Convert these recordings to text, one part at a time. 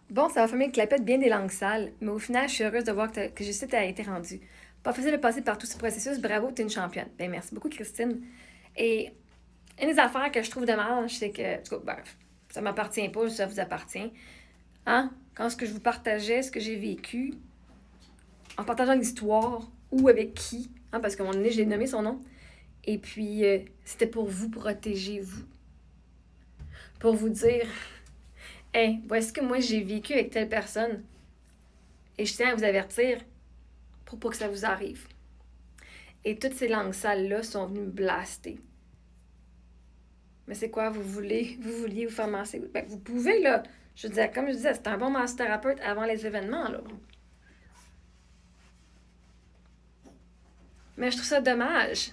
Bon, ça va faire une clapette bien des langues sales, mais au final, je suis heureuse de voir que Justine a été rendue. Pas facile de passer par tout ce processus, bravo, t'es une championne. Ben merci beaucoup, Christine. Et une des affaires que je trouve dommage, c'est que, en tout cas, bref, ça m'appartient pas, ça vous appartient. Hein? Quand ce que je vous partageais, ce que j'ai vécu, en partageant l'histoire, ou avec qui, hein, parce qu'à un moment donné, j'ai nommé son nom, et puis c'était pour vous protéger, vous. Pour vous dire, hey, voici que moi j'ai vécu avec telle personne, et je tiens à vous avertir pour pas que ça vous arrive. Et toutes ces langues sales-là sont venues me blaster. Mais c'est quoi, vous vouliez vous faire masser? Ben, vous pouvez, là. Je veux dire, comme je disais, c'est un bon massothérapeute avant les événements, là. Mais je trouve ça dommage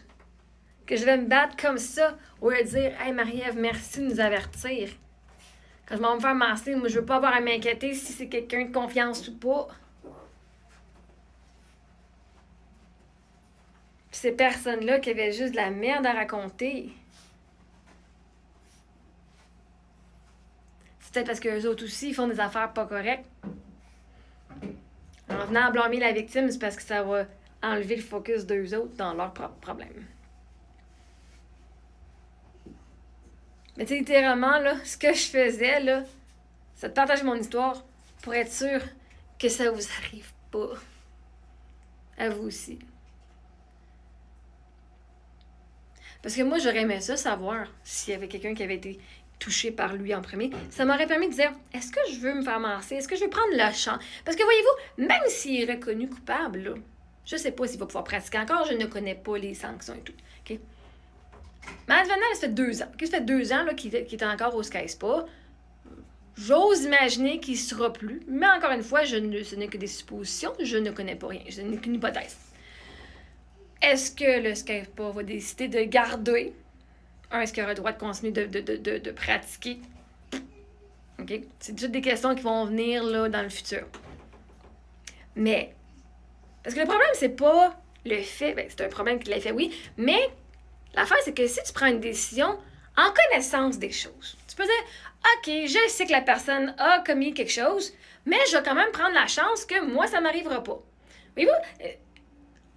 que je vais me battre comme ça au lieu de dire, hey Marie-Ève, merci de nous avertir. Quand je m'en vais me faire masser, moi, je veux pas avoir à m'inquiéter si c'est quelqu'un de confiance ou pas. Puis ces personnes-là qui avaient juste de la merde à raconter. C'est peut-être parce qu'eux autres aussi, ils font des affaires pas correctes. En venant à blâmer la victime, c'est parce que ça va enlever le focus d'eux autres dans leurs propres problèmes. Mais tu sais, littéralement, là, ce que je faisais, là, c'est de partager mon histoire pour être sûr que ça vous arrive pas. À vous aussi. Parce que moi, j'aurais aimé ça savoir s'il y avait quelqu'un qui avait été touché par lui en premier. Ça m'aurait permis de dire, est-ce que je veux me faire masser? Est-ce que je veux prendre le champ? Parce que voyez-vous, même s'il est reconnu coupable, là, je sais pas s'il va pouvoir pratiquer encore, je ne connais pas les sanctions et tout. OK? Mais advenant, ça fait 2 ans. Ça fait 2 ans qu'il est encore au Sky Spa. J'ose imaginer qu'il ne sera plus. Mais encore une fois, ce n'est que des suppositions. Je ne connais pas rien. Ce n'est qu'une hypothèse. Est-ce que le Sky Spa va décider de garder? Est-ce qu'il aura le droit de continuer de pratiquer? OK? C'est toutes des questions qui vont venir là, dans le futur. Mais, parce que le problème, c'est pas le fait, c'est un problème qu'il l'a fait, oui, mais l'affaire, c'est que si tu prends une décision en connaissance des choses, tu peux dire, OK, je sais que la personne a commis quelque chose, mais je vais quand même prendre la chance que moi, ça m'arrivera pas. Voyez-vous,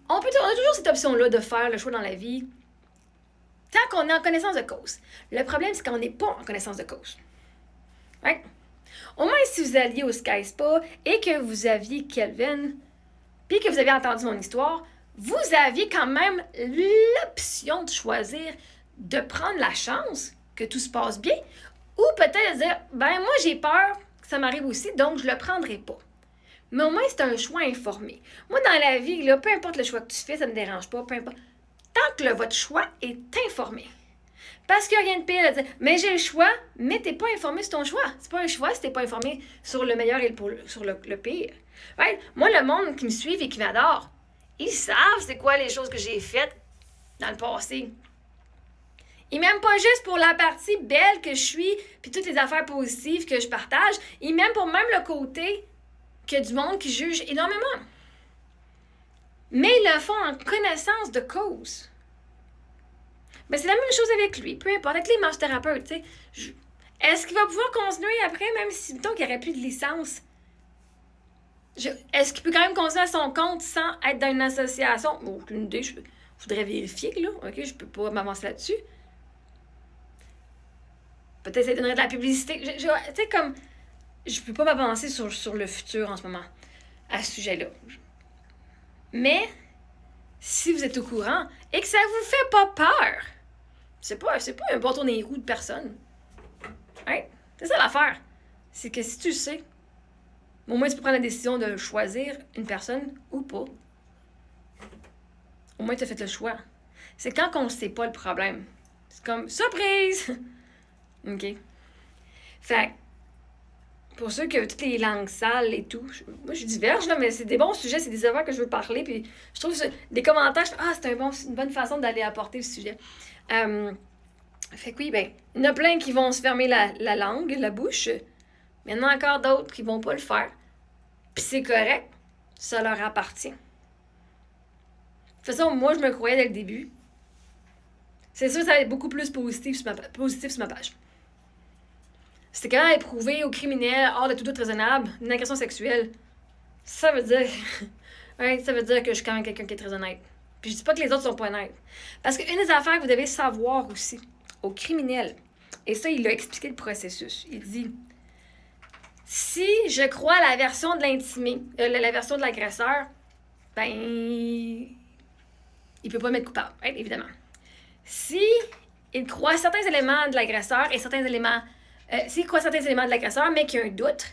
on a toujours cette option-là de faire le choix dans la vie tant qu'on est en connaissance de cause. Le problème, c'est qu'on n'est pas en connaissance de cause. Right? Au moins, si vous alliez au Sky Spa et que vous aviez Kelvin, puis que vous avez entendu mon histoire, vous aviez quand même l'option de choisir de prendre la chance que tout se passe bien, ou peut-être de dire, ben moi j'ai peur que ça m'arrive aussi, donc je le prendrai pas. Mais au moins, c'est un choix informé. Moi, dans la vie, là, peu importe le choix que tu fais, ça me dérange pas, peu importe. Tant que votre choix est informé. Parce qu'il n'y a rien de pire à dire, mais j'ai le choix, mais t'es pas informé sur ton choix. C'est pas un choix si t'es pas informé sur le meilleur et sur le pire. Right? Moi, le monde qui me suit et qui m'adore, ils savent c'est quoi les choses que j'ai faites dans le passé. Ils m'aiment pas juste pour la partie belle que je suis, puis toutes les affaires positives que je partage. Ils m'aiment pour même le côté qu'il y a du monde qui juge énormément. Mais ils le font en connaissance de cause. Ben, c'est la même chose avec lui, peu importe, avec les massothérapeutes, tu sais. Est-ce qu'il va pouvoir continuer après, même si, mettons qu'il n'y aurait plus de licence? Est-ce qu'il peut quand même continuer à son compte sans être dans une association? Bon, aucune idée, je faudrait vérifier, là, ok? Je peux pas m'avancer là-dessus. Peut-être ça donnerait de la publicité. Tu sais, comme, je peux pas m'avancer sur le futur en ce moment, à ce sujet-là. Mais, si vous êtes au courant et que ça vous fait pas peur, c'est pas un bâton dans les roues de personne. Hein? C'est ça l'affaire. C'est que si tu sais, au moins tu peux prendre la décision de choisir une personne ou pas. Au moins tu as fait le choix. C'est quand on ne sait pas le problème. C'est comme surprise! OK? Fait pour ceux qui ont toutes les langues sales et tout, moi je diverge là, mais c'est des bons sujets, c'est des affaires que je veux parler, puis je trouve des commentaires, c'est une bonne façon d'aller apporter le sujet. Fait que oui, ben, il y en a plein qui vont se fermer la langue, la bouche, mais il y en a encore d'autres qui vont pas le faire. Puis c'est correct, ça leur appartient. De toute façon, moi je me croyais dès le début. C'est sûr que ça va être beaucoup plus positif sur ma page. si t'es capable de prouver au criminel, hors de tout doute raisonnable, une agression sexuelle, ça veut dire... ouais, ça veut dire que je suis quand même quelqu'un qui est très honnête. Puis je dis pas que les autres sont pas honnêtes. Parce qu'une des affaires que vous devez savoir aussi, au criminel, et ça, il a expliqué le processus. Il dit, si je crois à la version de l'intimé, la version de l'agresseur, ben, il peut pas m'être coupable, hein, évidemment. Si il croit certains éléments de l'agresseur et certains éléments... s'il croit certains éléments de l'agresseur, mais qu'il y a un doute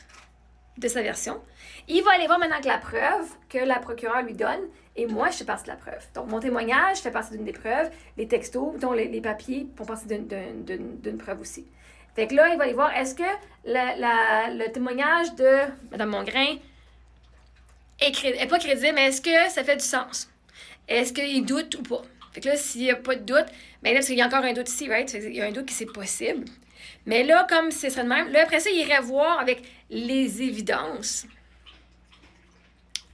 de sa version, il va aller voir maintenant que la preuve que la procureure lui donne, et moi, je fais partie de la preuve. Donc, mon témoignage fait partie d'une des preuves, les textos, dont les papiers font partie d'une preuve aussi. Fait que là, il va aller voir, est-ce que le témoignage de Mme Mongrain est pas crédible, mais est-ce que ça fait du sens? Est-ce qu'il doute ou pas? Fait que là, s'il n'y a pas de doute, bien là, parce qu'il y a encore un doute ici, right? Il y a un doute qui c'est possible. Mais là, comme c'est ça de même, là, après ça, il irait voir avec les évidences.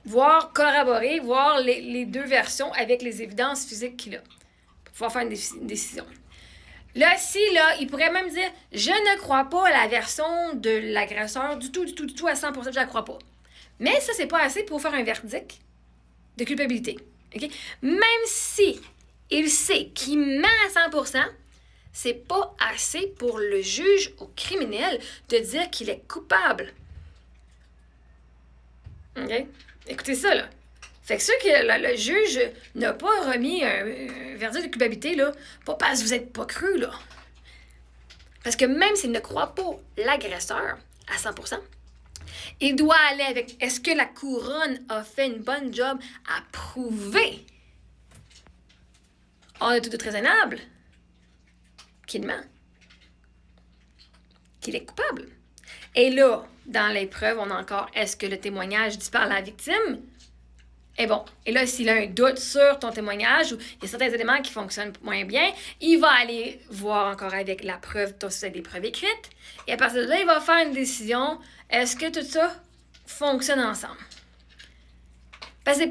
Voir, corroborer, voir les deux versions avec les évidences physiques qu'il a. Pour pouvoir faire une décision. Là, il pourrait même dire, je ne crois pas à la version de l'agresseur du tout, à 100%, je la crois pas. Mais ça, c'est pas assez pour faire un verdict de culpabilité. Okay? Même si il sait qu'il ment à 100%, c'est pas assez pour le juge ou criminel de dire qu'il est coupable. OK? Écoutez ça, là. Fait que sûr que le juge n'a pas remis un verdict de culpabilité, là, pas parce que vous n'êtes pas cru, là. Parce que même s'il ne croit pas l'agresseur à 100%, il doit aller avec, est-ce que la couronne a fait une bonne job à prouver, en tout doute raisonnable, qu'il ment, qu'il est coupable. Et là, dans les preuves, on a encore, est-ce que le témoignage dit par la victime? Et bon, et là, s'il a un doute sur ton témoignage ou il y a certains éléments qui fonctionnent moins bien, il va aller voir encore avec la preuve, si tu as des preuves écrites. Et à partir de là, il va faire une décision. Est-ce que tout ça fonctionne ensemble? Parce que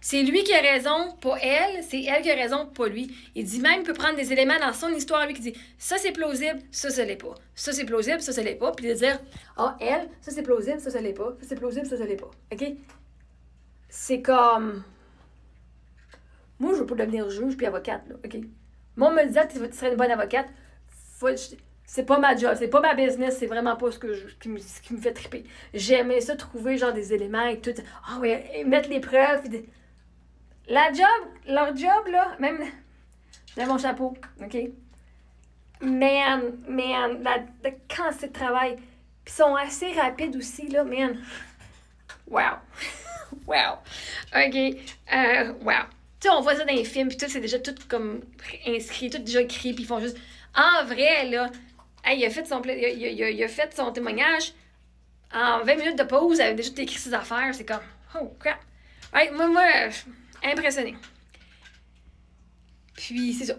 c'est lui qui a raison, pas elle. C'est elle qui a raison, pas lui. Il dit même, il peut prendre des éléments dans son histoire, lui, qui dit, ça c'est plausible, ça l'est pas. Ça c'est plausible, ça l'est pas. Puis de dire, elle, ça c'est plausible, ça l'est pas. Ça c'est plausible, ça l'est pas. OK? C'est comme... Moi, je veux pas devenir juge puis avocate, là, OK? Moi, on me disait que tu serais une bonne avocate. C'est pas ma job, c'est pas ma business, c'est vraiment pas ce qui me fait triper. J'aimais ça, trouver genre des éléments et tout. Ouais, mettre les preuves. Leur job, là, même... J'ai mon chapeau, OK? Man, la quantité de travail. Puis ils sont assez rapides aussi, là, man. Wow. Wow. OK. Wow. Tu sais, on voit ça dans les films, puis tout, c'est déjà tout comme inscrit, tout déjà écrit, puis ils font juste... En vrai, là, il a fait son témoignage en 20 minutes de pause, il avait déjà écrit ses affaires. C'est comme, oh crap. Ouais, moi, impressionné. Puis, c'est ça.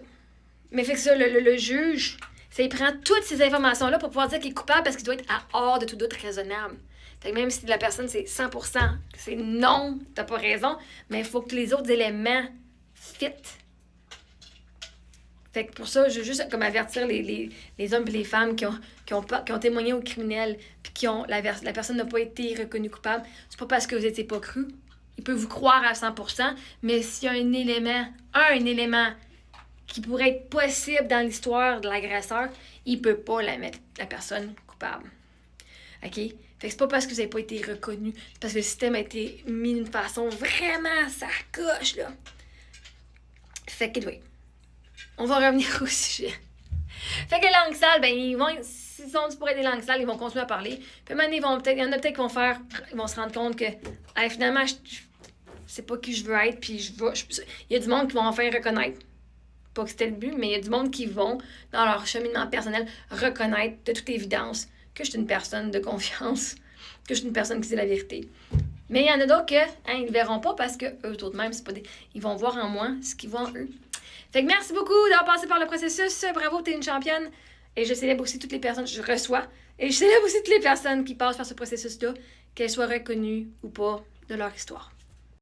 Mais fait que ça, le juge, ça, il prend toutes ces informations-là pour pouvoir dire qu'il est coupable parce qu'il doit être hors de tout doute raisonnable. Fait que même si la personne, c'est 100%, c'est non, t'as pas raison, mais il faut que les autres éléments fit. Fait que pour ça, je veux juste comme avertir les hommes et les femmes qui ont témoigné au criminel puis la personne n'a pas été reconnue coupable. C'est pas parce que vous n'étiez pas cru. Il peut vous croire à 100%, mais s'il y a un élément qui pourrait être possible dans l'histoire de l'agresseur, il peut pas mettre la personne coupable. OK? Fait que c'est pas parce que vous n'avez pas été reconnu, c'est parce que le système a été mis d'une façon vraiment ça coche, là. Fait que, oui. On va revenir au sujet. Fait que les langues sales, s'ils sont pour être des langues sales, ils vont continuer à parler. Puis maintenant, il y en a peut-être qui vont se rendre compte que, finalement, je sais pas qui je veux être, puis il y a du monde qui vont enfin reconnaître. Pas que c'était le but, mais il y a du monde qui vont, dans leur cheminement personnel, reconnaître de toute évidence que je suis une personne de confiance, que je suis une personne qui dit la vérité. Mais il y en a d'autres ils ne verront pas parce que eux autres mêmes, ils vont voir en moi ce qu'ils voient en eux. Fait que merci beaucoup d'avoir passé par le processus. Bravo, t'es une championne. Et je célèbre aussi toutes les personnes que je reçois. Et je célèbre aussi toutes les personnes qui passent par ce processus-là, qu'elles soient reconnues ou pas de leur histoire.